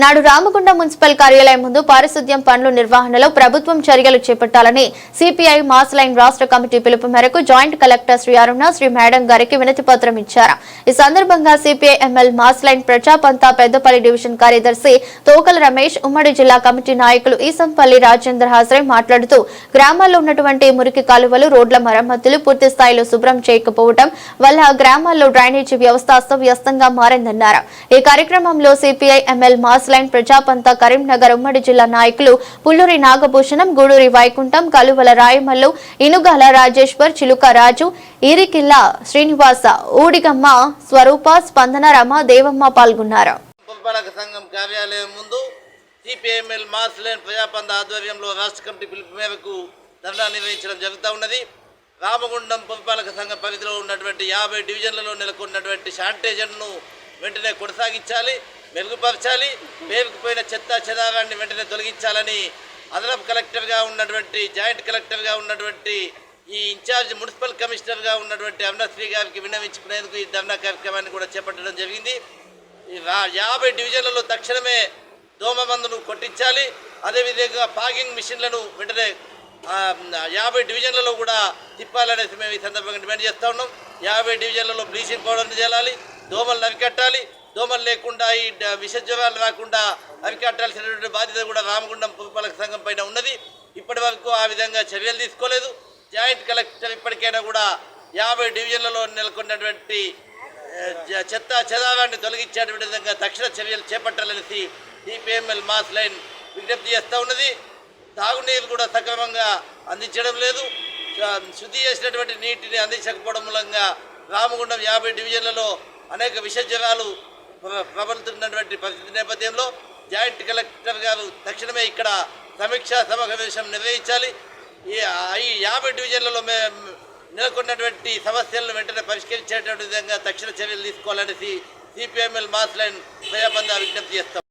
నాడు రామగుండం మున్సిపల్ కార్యాలయం ముందు పారిశుద్ధ్యం పనుల నిర్వహణలో ప్రభుత్వం చర్యలు చేపట్టాలని సిపిఐ మాస్ లైన్ రాష్ట్ర కమిటీ పిలుపు మేరకు జాయింట్ కలెక్టర్ శ్రీ అరుణ శ్రీ మేడం గారికి వినతి పత్రం ఇచ్చారు. ఈ సందర్భంగా CPI ML mass line Praja Pantha Peddapalli division కార్యదర్శి తోకల రమేష్, ఉమ్మడి జిల్లా కమిటీ నాయకులు ఈసంపల్లి రాజేంద్ర హాజరై మాట్లాడుతూ గ్రామాల్లో ఉన్నటువంటి మురికి కాలువలు, రోడ్ల మరమ్మతులు పూర్తి స్థాయిలో శుభ్రం చేయకపోవడం వల్ల గ్రామాల్లో డ్రైనేజీ వ్యవస్థ అస్తవ్యస్తంగా మారిందన్నారు. ఈ కార్యక్రమంలో CPI ML mass line Praja Pantha Karimnagar ఉమ్మడి జిల్లా నాయకులు పుల్లూరి నాగభూషణం, గూడూరి వైకుంఠం, కలువల రాయమల్లు, ఇనుగాల రాజేశ్వర్, చిలుక రాజు, ఈరికిల్ల శ్రీనివాస, ఊడిగమ్మ స్వరూప, స్పందన, రమ, దేవమ్మ పాల్గొన్నారు. సంఘం కార్యాలయం ముందు సిపిఐఎంఎల్ మాస్ లైన్ ప్రజాపంత ఆధ్వర్యంలో రాష్ట్ర కమిటీ పిలుపు మేరకు ధర్నా నిర్వహించడం జరుగుతూ ఉన్నది. రామగుండం పురపాలక సంఘం పరిధిలో ఉన్నటువంటి 50 డివిజన్లలో నెలకొన్నటువంటి శానిటైజర్ను వెంటనే కొనసాగించాలి, మెరుగుపరచాలి. పేరుకుపోయిన చెత్త చెదారాన్ని వెంటనే తొలగించాలని అదనపు కలెక్టర్గా ఉన్నటువంటి, జాయింట్ కలెక్టర్గా ఉన్నటువంటి, ఈ ఇన్ఛార్జ్ మున్సిపల్ కమిషనర్గా ఉన్నటువంటి అరుణశ్రీ గారికి విన్నవించుకునేందుకు ఈ ధర్నా కార్యక్రమాన్ని కూడా చేపట్టడం జరిగింది. 50 డివిజన్లలో తక్షణమే దోమ మందును కొట్టించాలి. అదేవిధంగా ఫాగింగ్ మిషన్లను వెంటనే 50 డివిజన్లలో కూడా తిప్పాలనేసి మేము ఈ సందర్భంగా డిమాండ్ చేస్తూ ఉన్నాం. 50 డివిజన్లలో బ్లీచింగ్ పౌడర్ని చేయాలి, దోమలను అరికట్టాలి. దోమలు లేకుండా ఈ విష జ్వరాలు రాకుండా అరికట్టాల్సినటువంటి బాధ్యత కూడా రామగుండం పురపాలక సంఘం పైన ఉన్నది. ఇప్పటి వరకు ఆ విధంగా చర్యలు తీసుకోలేదు. జాయింట్ కలెక్టర్ ఇప్పటికైనా కూడా 50 డివిజన్లలో నెలకొన్నటువంటి చెత్త చెదారాన్ని తొలగించేటువంటి విధంగా తక్షణ చర్యలు చేపట్టాలనేసి సిపిఎంఎల్ మాస్ లైన్ విజ్ఞప్తి చేస్తూ ఉన్నది. తాగునీరు కూడా సక్రమంగా అందించడం లేదు. శుద్ధి చేసినటువంటి నీటిని అందించకపోవడం మూలంగా రామగుండం 50 డివిజన్లలో అనేక విష జ్వరాలు ప్రబలుతున్నటువంటి పరిస్థితి నేపథ్యంలో జాయింట్ కలెక్టర్ గారు తక్షణమే ఇక్కడ సమీక్షా సమావేశం నిర్వహించాలి. ఈ 50 డివిజన్లలో నెలకొన్నటువంటి సమస్యలను వెంటనే పరిష్కరించేటువంటి విధంగా తక్షణ చర్యలు తీసుకోవాలనేసి సిపిఎంఎల్ మాస్ లైన్ ప్రజాబంధ విజ్ఞప్తి చేస్తాం.